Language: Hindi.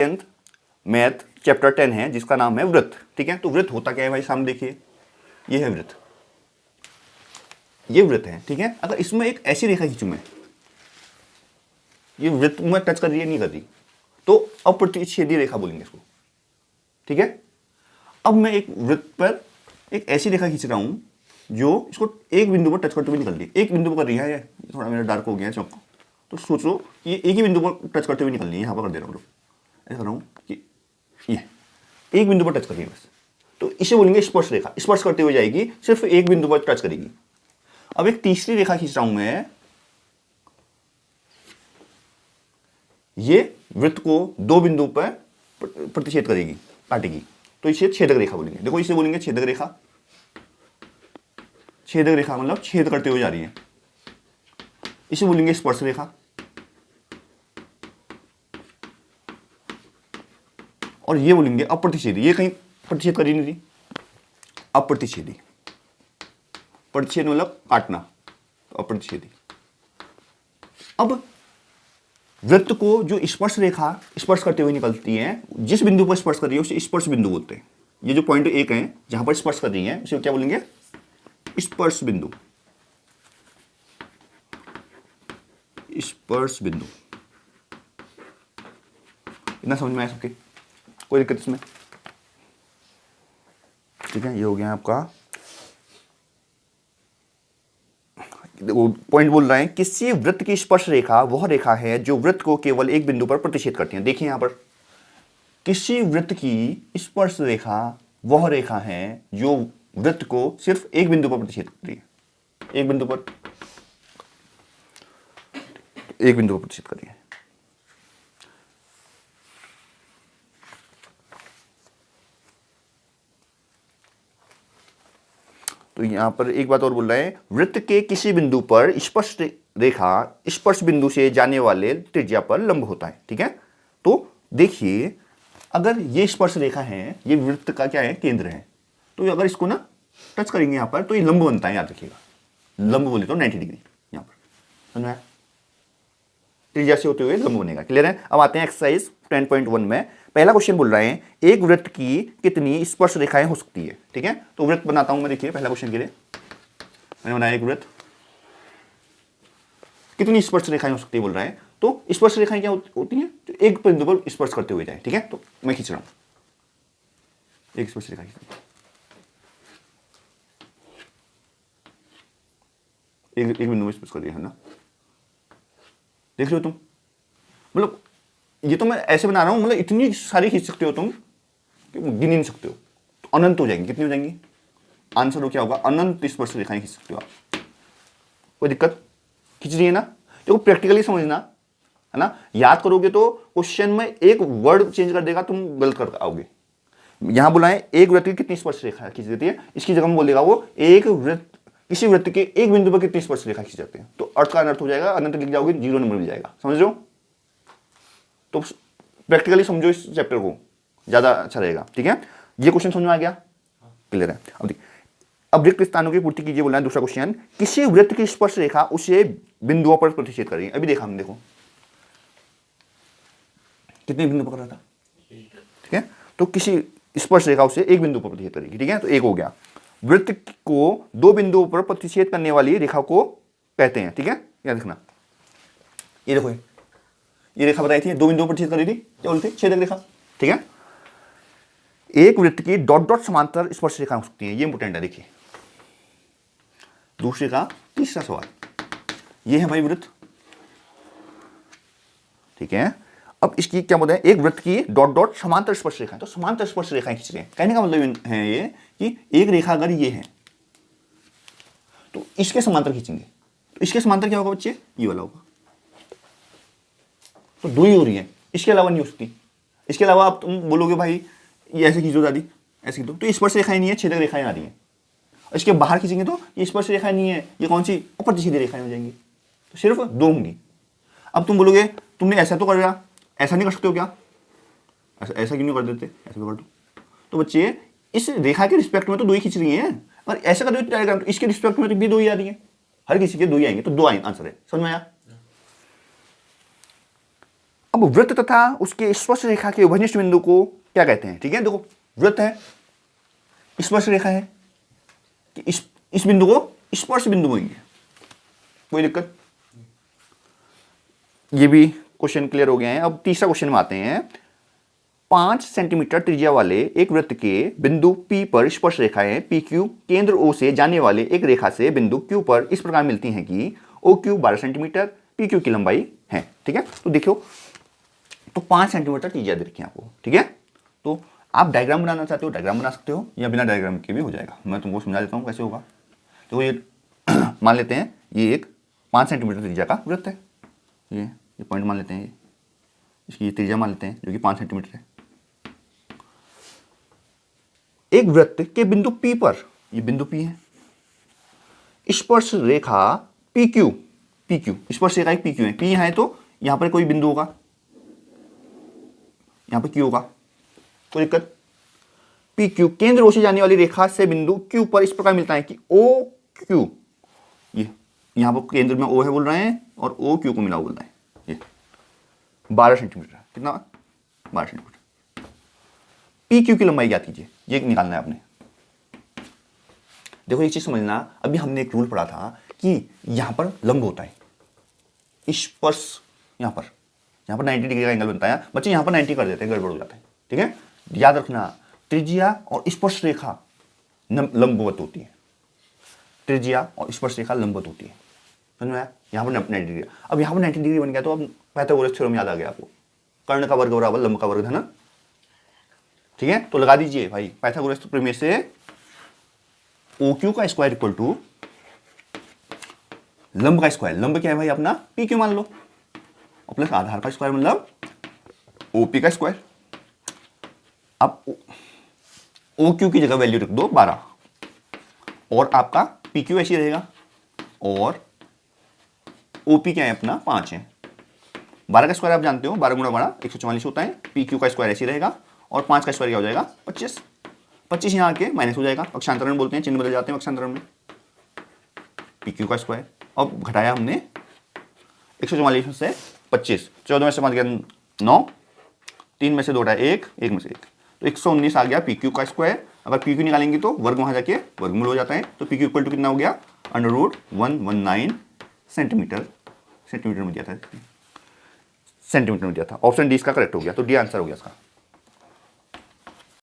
10th मैथ चैप्टर 10 है जिसका नाम है वृत्त। ठीक है, तो वृत्त होता क्या है भाई, सामने देखिए, ये है वृत्त, ये वृत्त है। ठीक है, अगर इसमें एक ऐसी रेखा खींचूं मैं, ये वृत्त में टच कर रही है, नहीं कर रही, तो अप्रतिच्छेदी रेखा बोलेंगे इसको। ठीक है, अब मैं एक वृत्त पर एक ऐसी रेखा खींच रहा हूं जो इसको एक बिंदु पर टच करते हुए निकल रही है, एक बिंदु पर कर रही है, थोड़ा मेरा डार्क हो गया चौक, तो सोचो ये एक ही बिंदु पर टच करते हुए निकल रही है, यहां पर कर दे रहा हूं, ऐसा कर रहा हूं कि ये एक बिंदु पर टच कर रही है बस, तो इसे बोलेंगे स्पर्श रेखा। स्पर्श करते हुए जाएगी, सिर्फ एक बिंदु पर टच करेगी। अब एक तीसरी रेखा खींच रहा हूं मैं, ये वृत्त को दो बिंदु पर प्रतिच्छेद करेगी, काटेगी, तो इसे छेदक रेखा बोलेंगे। देखो इसे बोलेंगे छेदक रेखा। छेदक रेखा मतलब छेद करते हुए जा रही है, इसे बोलेंगे स्पर्श रेखा। और ये बोलेंगे अप्रतिच्छेदी, ये कहीं प्रतिच्छेद कर ही नहीं थी, अप्रतिच्छेदी। प्रतिच्छेद मतलब काटना, तो अप्रतिच्छेदी। अब वृत्त को जो स्पर्श रेखा स्पर्श करते हुए निकलती है, जिस बिंदु पर स्पर्श कर रही है उसे स्पर्श बिंदु बोलते हैं। ये जो पॉइंट एक है जहां पर स्पर्श कर रही है उसे क्या बोलेंगे, स्पर्श बिंदु। स्पर्श बिंदु, इतना समझ में आया सबके, कोई दिक्कत इसमें? ठीक है, ये हो गया आपका। पॉइंट बोल रहे हैं किसी वृत्त की स्पर्श रेखा वह रेखा है जो वृत्त को केवल एक बिंदु पर प्रतिच्छेद करती है। देखिए यहां पर, किसी वृत्त की स्पर्श रेखा वह रेखा है जो वृत्त को सिर्फ एक बिंदु पर प्रतिच्छेद करती है, एक बिंदु पर, एक बिंदु पर प्रतिच्छेद कर रही है। तो यहां पर एक बात और बोल रहे हैं, वृत्त के किसी बिंदु पर स्पर्श रेखा स्पर्श बिंदु से जाने वाले त्रिज्या पर लंब होता है। ठीक है, तो देखिए अगर ये स्पर्श रेखा है, ये वृत्त का क्या है, केंद्र है, तो अगर इसको ना टच करेंगे यहां पर तो ये लंब बनता है, याद रखिएगा, लंब बोले तो 90 डिग्री यहां पर, समझ में? त्रिज्या से होते हुए लंब बनेगा। क्लियर है? अब आते हैं एक्सरसाइज 10.1 में। पहला क्वेश्चन बोल रहे हैं एक वृत्त की कितनी स्पर्श रेखाएं हो सकती है। ठीक है, तो वृत्त बनाता हूं मैं। देखिए पहला क्वेश्चन के लिए मैंने बनाया एक वृत्त, कितनी स्पर्श रेखाएं हो सकती है बोल रहा है। तो स्पर्श रेखाएं क्या होती हैं, जो एक बिंदु पर स्पर्श करते हुए जाए। ठीक है, तो मैं खींच रहा हूं एक स्पर्श रेखा, एक बिंदु में स्पर्श कर रही है ना, देख रहे हो तुम, मतलब ये तो मैं ऐसे बना रहा हूं, मतलब इतनी सारी खींच सकते हो तुम कि गिन नहीं सकते हो, तो अनंत हो जाएंगी। कितनी हो जाएंगी? आंसर हो क्या होगा, अनंत स्पर्श रेखाएं खींच सकते हो आप। कोई दिक्कत? खींच रही है ना, देखो प्रैक्टिकली समझना है ना, याद करोगे तो क्वेश्चन में एक वर्ड चेंज कर देगा, तुम गलत कर आओगे। यहां बोला है एक वृत्त की कितनी स्पर्श रेखा खींच देती है, इसकी जगह में बोलेगा वो एक वृत्त, किसी वृत्त के एक बिंदु पर कितनी स्पर्श रेखा खींच जाते हैं, तो अर्थ का अनर्थ हो जाएगा, अनंत लिख जाओगे, 0 नंबर मिल जाएगा। समझ रहे हो? तो प्रैक्टिकली समझो इस चैप्टर को, ज्यादा अच्छा रहेगा। ठीक है, ये क्वेश्चन समझ में आ गया? क्लियर है? अब देखिए, अब रिक्त स्थानों की पूर्ति कीजिए बोला है। दूसरा क्वेश्चन, किसी वृत्त की स्पर्श रेखा उसे बिंदुओं पर प्रतिच्छेद करेगी। अभी देखा हमने, देखो कितने बिंदु पकड़ रहा था। ठीक है, तो किसी स्पर्श रेखा उसे एक बिंदु पर प्रतिच्छेद करेगी। ठीक है, तो एक हो गया। वृत्त को दो बिंदुओं पर प्रतिच्छेद करने वाली रेखा को कहते हैं। ठीक है, याद रखना। ये देखो, ये रेखा बताई थी, दो बिंदुओं पर छेद कर रही थी, क्या बोलते हैं, छेदक रेखा। ठीक है, एक वृत्त की डॉट डॉट समांतर स्पर्श रेखा हो सकती है, ये इंपोर्टेंट है। देखिए दूसरे का तीसरा सवाल, ये है भाई वृत्त। ठीक है, अब इसकी क्या बोलते हैं, एक वृत्त की डॉट डॉट समांतर स्पर्श रेखा, तो समांतर स्पर्श रेखाएं खींच रहे हैं। कहने का मतलब है ये कि एक रेखा अगर ये है तो इसके समांतर खींचेंगे, तो इसके समांतर क्या होगा बच्चे, ये वाला होगा। तो दो ही हो रही है, इसके अलावा नहीं हो सकती। इसके अलावा आप तुम बोलोगे भाई ये ऐसे खींचो दादी, ऐसे खींचो, तो स्पर्श रेखाएं नहीं है, छेदक रेखाएं आ रही हैं। इसके बाहर खींचेंगे तो ये स्पर्श रेखाएं नहीं है, ये कौन सी, अप्रतिच्छेदी रेखाएं हो जाएंगी, तो सिर्फ दो होंगी। अब तुम बोलोगे तुमने ऐसा तो कर दिया, ऐसा नहीं कर सकते हो क्या, ऐसा क्यों नहीं कर देते, ऐसा कर दो। तो बच्चे इस रेखा के रिस्पेक्ट में तो दो ही खींच रही हैं, और ऐसा कर दो डायग्राम, तो इसके रिस्पेक्ट में तो भी दो ही आ रही है, हर किसी के दो ही आएंगे, तो दो आंसर है। समझ में आया? अब वृत्त तथा उसके स्पर्श रेखा के उभयनिष्ठ बिंदु को क्या कहते हैं? ठीक है, देखो वृत्त है, स्पर्श रेखा है कि इस बिंदु को स्पर्श बिंदु बोलेंगे, कोई दिक्कत? ये भी क्वेश्चन क्लियर हो गया है। अब तीसरा क्वेश्चन में आते हैं। 5 सेंटीमीटर त्रिज्या वाले एक वृत्त के बिंदु P पर स्पर्श रेखाएं PQ केंद्र O से जाने वाले एक रेखा से बिंदु Q पर इस प्रकार मिलती हैं कि OQ 12 सेंटीमीटर, PQ की लंबाई है। ठीक है, तो देखो, तो 5 सेंटीमीटर त्रिज्या दे रखी है आपको। ठीक है, तो आप डायग्राम बनाना चाहते हो डायग्राम बना सकते हो, या बिना डायग्राम के भी हो जाएगा। मैं तुमको समझा देता हूँ कैसे होगा। तो ये मान लेते हैं ये एक 5 सेंटीमीटर त्रिज्या का वृत्त है, ये पॉइंट मान लेते हैं, ये इसकी ये त्रिज्या मान लेते हैं जो कि 5 सेंटीमीटर है। एक वृत्त के बिंदु P पर, ये बिंदु P है, स्पर्श रेखा PQ स्पर्श रेखा PQ है। P यहाँ है तो यहाँ पर कोई बिंदु होगा, यहाँ पर Q होगा, कोई दिक्कत? PQ केंद्र O से जाने वाली रेखा से बिंदु Q पर इस प्रकार मिलता है कि OQ, ये यहाँ पर केंद्र में O है बोल रहे हैं और OQ को मिला बोल रहे हैं। ये 12 सेंटीमीटर, कितना? 12 सेंटीमीटर। PQ की लंबाई ज्ञात कीजिए, ये निकालना है आपने। देखो एक चीज समझना, अभी हमने एक रूल पढ़ा था कि यहां पर लंब होता है, स्पर्श यहां पर 90 डिग्री का एंगल बनता है। बच्चे यहां पर 90 कर देते हैं, गड़बड़ हो जाता है। ठीक है, याद रखना, त्रिज्या और स्पर्श रेखा लंबवत होती है, त्रिज्या और स्पर्श रेखा लंबवत होती है, समझ में आया? यहाँ पर 90 डिग्री, अब यहाँ पर 90 डिग्री बन गया तो अब पाइथागोरस थ्योरम याद आ गया आपको, कर्ण का वर्ग बराबर लंब का वर्ग, है ना? ठीक है, तो लगा दीजिए भाई, पाइथागोरस प्रमेय से OQ का स्क्वायर इक्वल टू लंब का स्क्वायर, लंब क्या है भाई अपना PQ मान लो, और प्लस आधार का स्क्वायर मतलब OP का स्क्वायर। अब OQ की जगह वैल्यू रख दो 12, और आपका PQ ऐसी रहेगा, और OP क्या है अपना 5 है। 12 का स्क्वायर आप जानते हो, 12 गुणा 12 144 होता है। PQ का स्क्वायर ऐसी रहेगा, और 5 का स्क्वायर क्या हो जाएगा 25। 25 यहाँ आके माइनस हो जाएगा, पक्षांतरण बोलते हैं, चिन्ह बदल जाते हैं पक्षांतरण में। PQ का स्क्वायर, अब घटाया हमने 144 से 25, 14 में से 5 गया 9, 3 में से 2 घटाया 1, 1 में से 1, तो 119 आ गया PQ का स्क्वायर। अगर PQ निकालेंगे तो वर्ग वहां जाके वर्गमूल हो जाता है, तो PQ इक्वल टू कितना हो गया √119 सेंटीमीटर में दिया था, सेंटीमीटर में दिया था। ऑप्शन डी इसका करेक्ट हो गया, तो डी आंसर हो गया इसका।